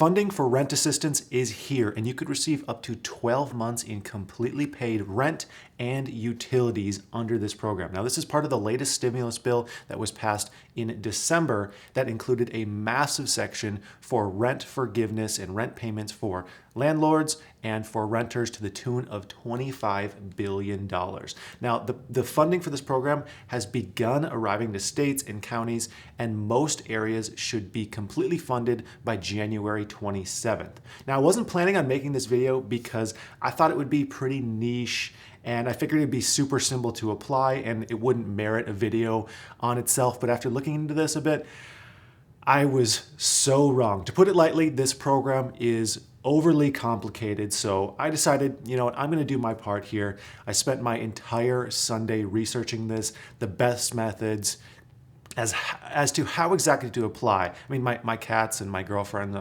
Funding for rent assistance is here, and you could receive up to 12 months in completely paid rent and utilities under this program. Now, this is part of the latest stimulus bill that was passed in December that included a massive section for rent forgiveness and rent payments for landlords and for renters to the tune of $25 billion. Now, the funding for this program has begun arriving to states and counties, and most areas should be completely funded by January 27th. Now, I wasn't planning on making this video because I thought it would be pretty niche, and I figured it'd be super simple to apply and it wouldn't merit a video on itself. But after looking into this a bit, I was so wrong. To put it lightly, this program is overly complicated, so I decided, you know what, I'm gonna do my part here. I spent my entire Sunday researching this, the best methods, as to how exactly to apply. I mean, my cats and my girlfriend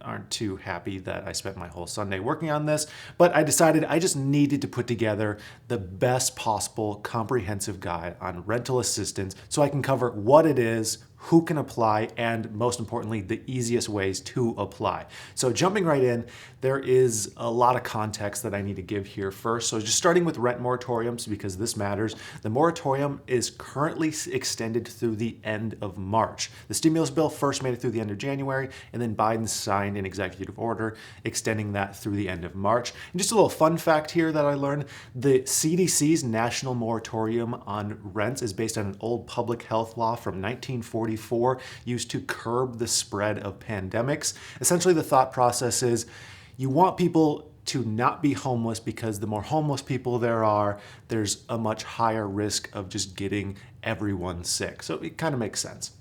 aren't too happy that I spent my whole Sunday working on this, but I decided I just needed to put together the best possible comprehensive guide on rental assistance so I can cover what it is, who can apply, and most importantly, the easiest ways to apply. So jumping right in, there is a lot of context that I need to give here first. So just starting with rent moratoriums, because this matters. The moratorium is currently extended through the end of March. The stimulus bill first made it through the end of January, and then Biden signed an executive order extending that through the end of March. And just a little fun fact here that I learned, the CDC's national moratorium on rents is based on an old public health law from 1944 used to curb the spread of pandemics. Essentially, the thought process is you want people to not be homeless because the more homeless people there are, there's a much higher risk of just getting everyone sick. So it kind of makes sense.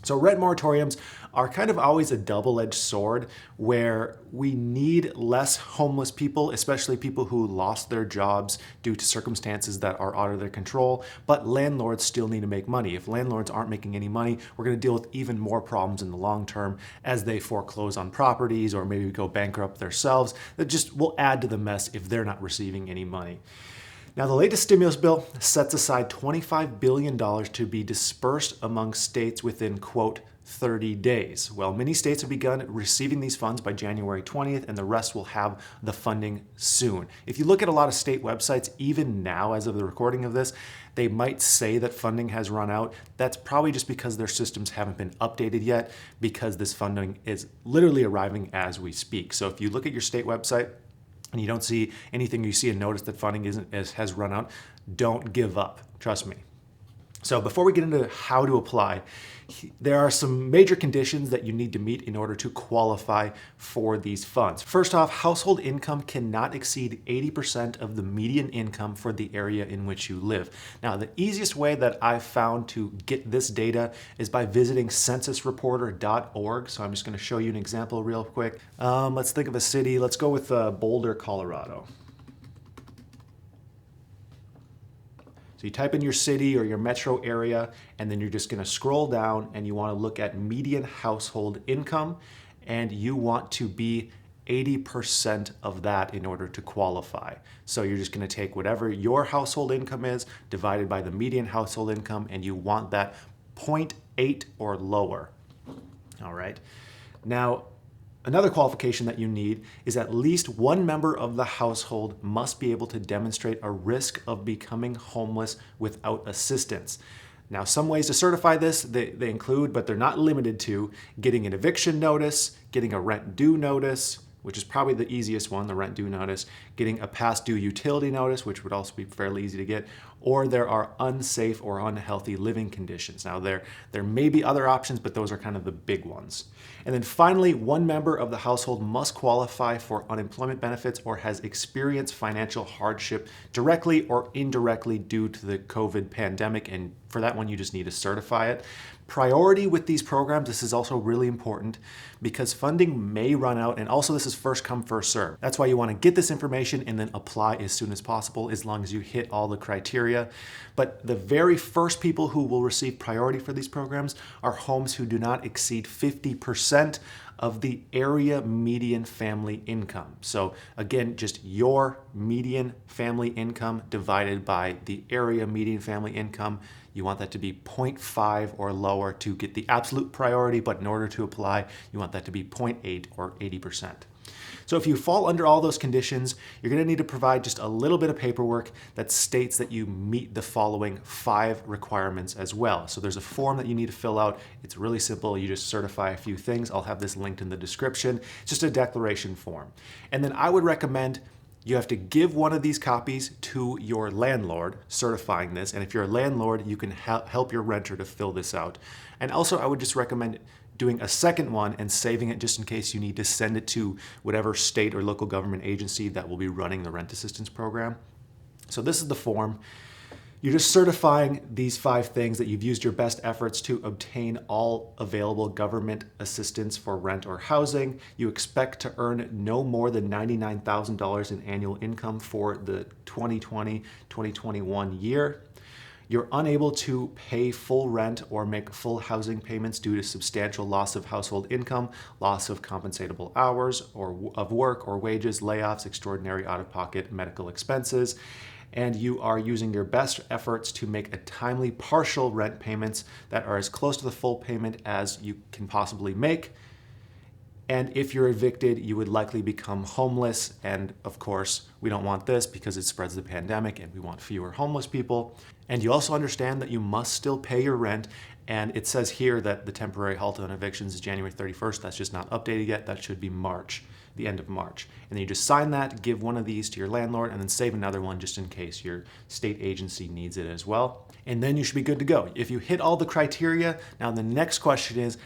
So rent moratoriums are kind of always a double-edged sword where we need less homeless people, especially people who lost their jobs due to circumstances that are out of their control, but landlords still need to make money. If landlords aren't making any money, we're going to deal with even more problems in the long term as they foreclose on properties or maybe go bankrupt themselves. That just will add to the mess if they're not receiving any money. Now, the latest stimulus bill sets aside $25 billion to be dispersed among states within, quote, 30 days. Well, many states have begun receiving these funds by January 20th, and the rest will have the funding soon. If you look at a lot of state websites, even now, as of the recording of this, they might say that funding has run out. That's probably just because their systems haven't been updated yet, because this funding is literally arriving as we speak. So if you look at your state website, and you don't see anything, you see a notice that funding has run out, don't give up, trust me. So before we get into how to apply, there are some major conditions that you need to meet in order to qualify for these funds. First off, household income cannot exceed 80% of the median income for the area in which you live. Now, the easiest way that I've found to get this data is by visiting censusreporter.org. So I'm just going to show you an example real quick. Let's think of a city. Let's go with Boulder, Colorado. So you type in your city or your metro area, and then you're just going to scroll down and you want to look at median household income, and you want to be 80% of that in order to qualify. So you're just going to take whatever your household income is divided by the median household income, and you want that 0.8 or lower. All right. Now, another qualification that you need is at least one member of the household must be able to demonstrate a risk of becoming homeless without assistance. Now, some ways to certify this, they include, but they're not limited to, getting an eviction notice, getting a rent due notice, which is probably the easiest one, the rent due notice, getting a past due utility notice, which would also be fairly easy to get, or there are unsafe or unhealthy living conditions. Now, there may be other options, but those are kind of the big ones. And then finally, one member of the household must qualify for unemployment benefits or has experienced financial hardship directly or indirectly due to the COVID pandemic, and for that one, you just need to certify it. Priority with these programs, this is also really important because funding may run out, and also this is first come, first serve. That's why you want to get this information and then apply as soon as possible, as long as you hit all the criteria. But the very first people who will receive priority for these programs are homes who do not exceed 50% of the area median family income. So again, just your median family income divided by the area median family income. You want that to be 0.5 or lower to get the absolute priority, but in order to apply, you want that to be 0.8 or 80%. So if you fall under all those conditions, you're going to need to provide just a little bit of paperwork that states that you meet the following 5 requirements as well. So there's a form that you need to fill out. It's really simple. You just certify a few things. I'll have this linked in the description. It's just a declaration form. And then I would recommend you have to give one of these copies to your landlord certifying this. And if you're a landlord, you can help your renter to fill this out. And also I would just recommend doing a second one and saving it just in case you need to send it to whatever state or local government agency that will be running the rent assistance program. So this is the form. You're just certifying these 5 things, that you've used your best efforts to obtain all available government assistance for rent or housing. You expect to earn no more than $99,000 in annual income for the 2020-2021 year. You're unable to pay full rent or make full housing payments due to substantial loss of household income, loss of compensatable hours or of work or wages, layoffs, extraordinary out-of-pocket medical expenses, and you are using your best efforts to make a timely partial rent payments that are as close to the full payment as you can possibly make. And if you're evicted, you would likely become homeless. And of course, we don't want this because it spreads the pandemic and we want fewer homeless people. And you also understand that you must still pay your rent. And it says here that the temporary halt on evictions is January 31st. That's just not updated yet. That should be March, the end of March. And then you just sign that, give one of these to your landlord, and then save another one just in case your state agency needs it as well. And then you should be good to go. If you hit all the criteria, now the next question is,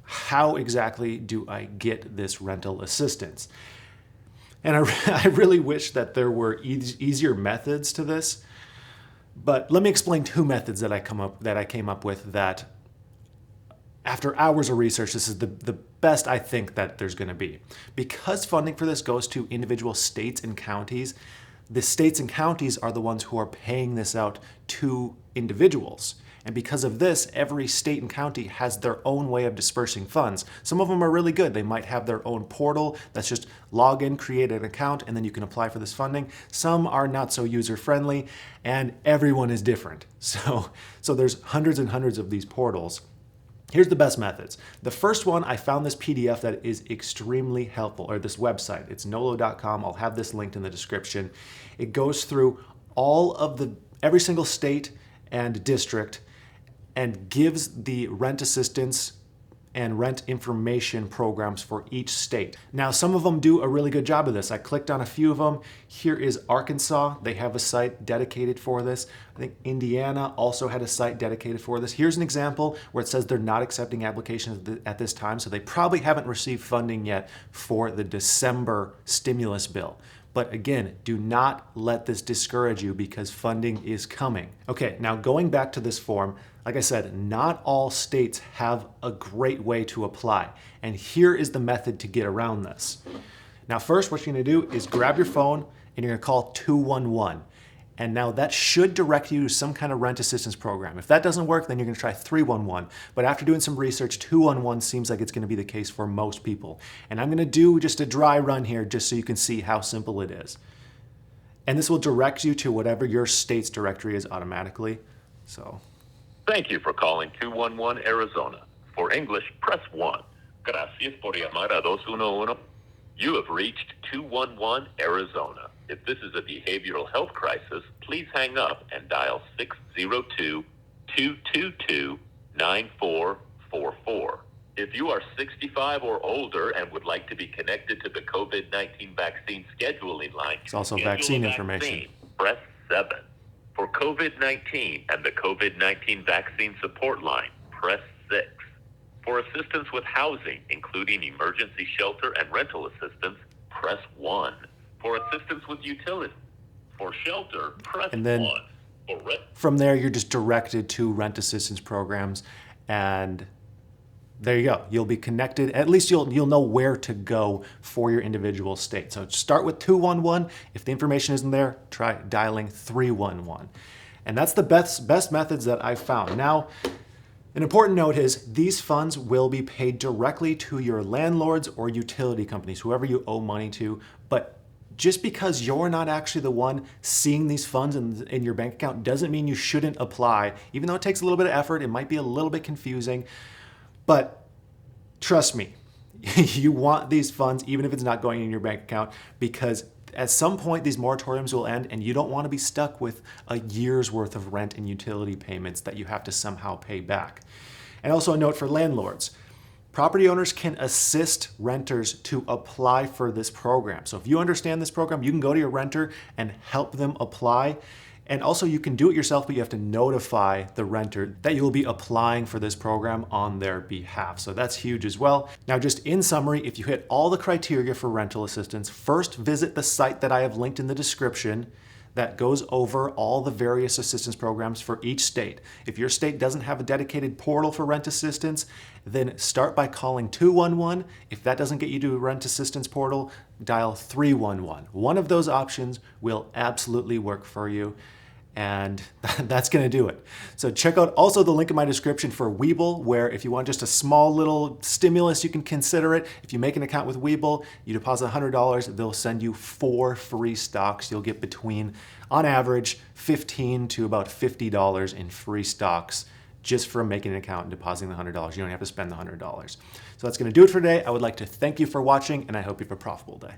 how exactly do I get this rental assistance? And I really wish that there were easier methods to this, but let me explain 2 methods that I came up with that, after hours of research, this is the best I think that there's going to be. Because funding for this goes to individual states and counties, the states and counties are the ones who are paying this out to individuals. And because of this, every state and county has their own way of dispersing funds. Some of them are really good. They might have their own portal that's just log in, create an account, and then you can apply for this funding. Some are not so user-friendly, and everyone is different. So there's hundreds and hundreds of these portals. Here's the best methods. The first one, I found this PDF that is extremely helpful, or this website. It's nolo.com. I'll have this linked in the description. It goes through every single state and district and gives the rent assistance and rent information programs for each state. Now, some of them do a really good job of this. I clicked on a few of them. Here is Arkansas. They have a site dedicated for this. I think Indiana also had a site dedicated for this. Here's an example where it says they're not accepting applications at this time, so they probably haven't received funding yet for the December stimulus bill. But again, do not let this discourage you because funding is coming. Okay, now going back to this form, like I said, not all states have a great way to apply. And here is the method to get around this. Now, first, what you're gonna do is grab your phone and you're gonna call 211. And now that should direct you to some kind of rent assistance program. If that doesn't work, then you're gonna try 311. But after doing some research, 211 seems like it's gonna be the case for most people. And I'm gonna do just a dry run here just so you can see how simple it is. And this will direct you to whatever your state's directory is automatically. So. Thank you for calling 211 Arizona. For English, press 1. Gracias por llamar a 211. You have reached 211 Arizona. If this is a behavioral health crisis, please hang up and dial 602-222-9444. If you are 65 or older and would like to be connected to the COVID-19 vaccine scheduling line, it's also vaccine information. Press 7. For COVID-19 and the COVID-19 vaccine support line, press 6. For assistance with housing, including emergency shelter and rental assistance, press 1. For assistance with utilities, for shelter, press 1. And then from there, you're just directed to rent assistance programs, and there you go. You'll be connected. At least you'll know where to go for your individual state. So start with 211. If the information isn't there, try dialing 311. And that's the best methods that I've found. Now, An important note is these funds will be paid directly to your landlords or utility companies, whoever you owe money to. But just because you're not actually the one seeing these funds in your bank account doesn't mean you shouldn't apply. Even though it takes a little bit of effort, it might be a little bit confusing. But trust me, you want these funds even if it's not going in your bank account, because at some point these moratoriums will end and you don't want to be stuck with a year's worth of rent and utility payments that you have to somehow pay back. And also a note for landlords. Property owners can assist renters to apply for this program. So if you understand this program, you can go to your renter and help them apply. And also you can do it yourself, but you have to notify the renter that you will be applying for this program on their behalf. So that's huge as well. Now, just in summary, if you hit all the criteria for rental assistance, first visit the site that I have linked in the description that goes over all the various assistance programs for each state. If your state doesn't have a dedicated portal for rent assistance, then start by calling 211. If that doesn't get you to a rent assistance portal, dial 311. One of those options will absolutely work for you. And that's gonna do it. So check out also the link in my description for Webull, where if you want just a small little stimulus, you can consider it. If you make an account with Webull, you deposit $100, they'll send you 4 free stocks. You'll get between, on average, $15 to about $50 in free stocks just from making an account and depositing the $100. You don't have to spend the $100. So that's gonna do it for today. I would like to thank you for watching, and I hope you have a profitable day.